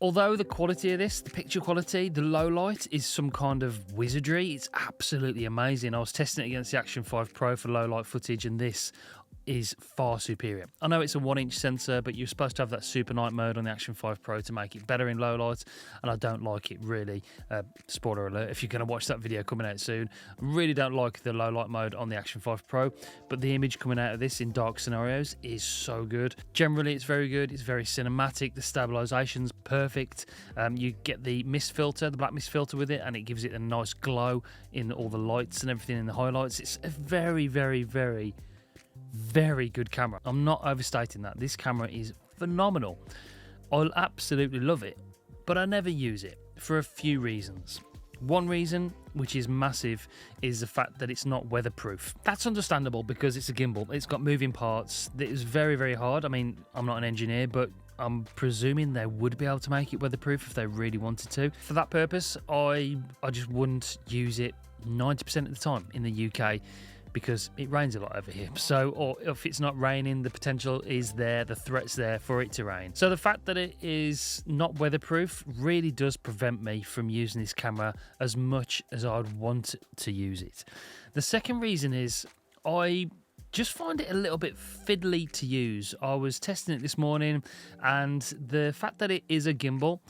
Although the quality of this, the picture quality, the low light is some kind of wizardry, it's absolutely amazing. I was testing it against the Action 5 Pro for low light footage, and this is far superior. I know it's a 1-inch sensor, but you're supposed to have that super night mode on the Action 5 Pro to make it better in low light, and I don't like it really. Spoiler alert, if you're going to watch that video coming out soon, I really don't like the low light mode on the Action 5 Pro, but the image coming out of this in dark scenarios is so good. Generally, it's very good. It's very cinematic. The stabilization's perfect. You get the mist filter, the black mist filter with it, and it gives it a nice glow in all the lights and everything in the highlights. It's a very, very, very, very good camera. I'm not overstating that. This camera is phenomenal. I'll absolutely love it, but I never use it for a few reasons. One reason, which is massive, is the fact that it's not weatherproof. That's understandable because it's a gimbal. It's got moving parts. It is very, very hard. I mean, I'm not an engineer, but I'm presuming they would be able to make it weatherproof if they really wanted to. For that purpose, I just wouldn't use it 90% of the time in the UK, because it rains a lot over here. So, or if it's not raining, the potential is there, the threat's there for it to rain. So the fact that it is not weatherproof really does prevent me from using this camera as much as I'd want to use it. The second reason is I just find it a little bit fiddly to use. I was testing it this morning, and the fact that it is a gimbal,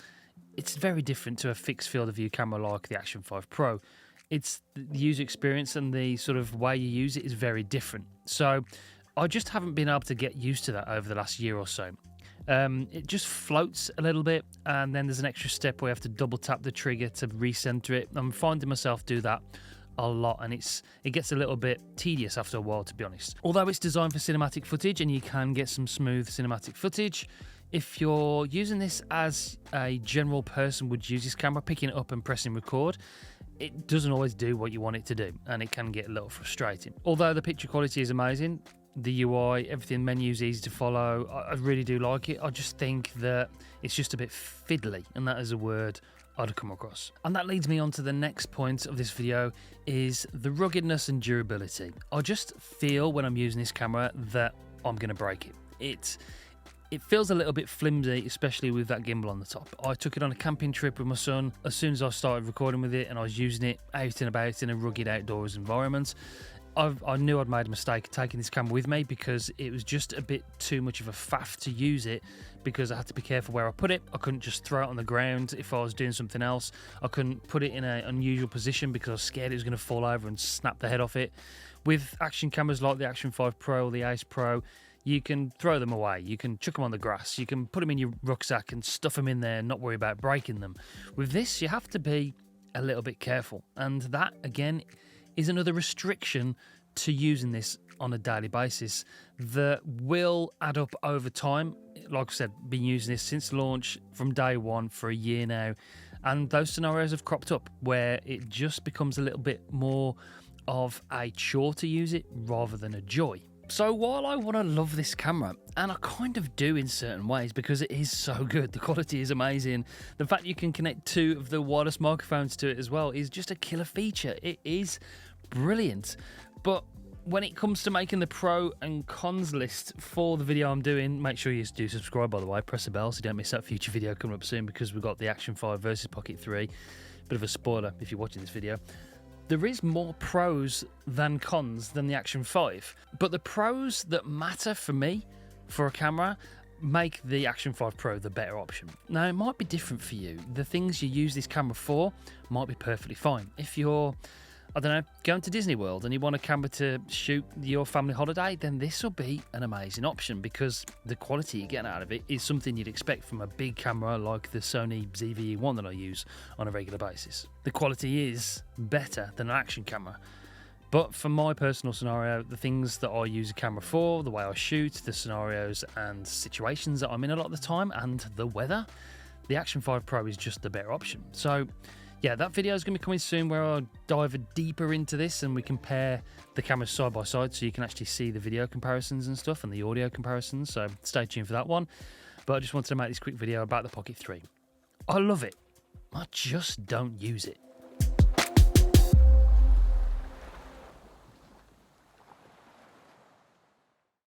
it's very different to a fixed field of view camera like the Action 5 Pro. It's the user experience and the sort of way you use it is very different. So I just haven't been able to get used to that over the last year or so. It just floats a little bit, and then there's an extra step where you have to double tap the trigger to recenter it. I'm finding myself do that a lot, and it gets a little bit tedious after a while, to be honest. Although it's designed for cinematic footage and you can get some smooth cinematic footage, if you're using this as a general person would use this camera, picking it up and pressing record, it doesn't always do what you want it to do, and it can get a little frustrating. Although the picture quality is amazing, the UI, everything, menus easy to follow, I really do like it. I just think that it's just a bit fiddly, and that is a word I'd come across. And that leads me on to the next point of this video, is the ruggedness and durability. I just feel when I'm using this camera that I'm going to break it. It feels a little bit flimsy, especially with that gimbal on the top. I took it on a camping trip with my son as soon as I started recording with it, and I was using it out and about in a rugged outdoors environment. I knew I'd made a mistake taking this camera with me because it was just a bit too much of a faff to use it, because I had to be careful where I put it. I couldn't just throw it on the ground if I was doing something else. I couldn't put it in an unusual position because I was scared it was going to fall over and snap the head off it. With action cameras like the Action 5 Pro or the Ace Pro, you can throw them away, you can chuck them on the grass, you can put them in your rucksack and stuff them in there and not worry about breaking them. With this, you have to be a little bit careful, and that again is another restriction to using this on a daily basis that will add up over time. Like I said, been using this since launch from day one for a year now, and those scenarios have cropped up where it just becomes a little bit more of a chore to use it rather than a joy. So while I want to love this camera, and I kind of do in certain ways because it is so good, the quality is amazing, the fact you can connect two of the wireless microphones to it as well is just a killer feature. It is brilliant. But when it comes to making the pro and cons list for the video I'm doing, make sure you do subscribe, by the way, press the bell so you don't miss that future video coming up soon, because we've got the Action 5 versus Pocket 3. Bit of a spoiler if you're watching this video. There is more pros than cons than the Action 5, but the pros that matter for me for a camera make the Action 5 Pro the better option. Now, it might be different for you. The things you use this camera for might be perfectly fine. If you're, I don't know, going to Disney World and you want a camera to shoot your family holiday, then this will be an amazing option because the quality you're getting out of it is something you'd expect from a big camera like the Sony ZVE1 that I use on a regular basis. The quality is better than an action camera. But for my personal scenario, the things that I use a camera for, the way I shoot, the scenarios and situations that I'm in a lot of the time, and the weather, the Action 5 Pro is just the better option. So yeah, that video is going to be coming soon where I'll dive deeper into this and we compare the cameras side by side so you can actually see the video comparisons and stuff and the audio comparisons. So stay tuned for that one. But I just wanted to make this quick video about the Pocket 3. I love it. I just don't use it.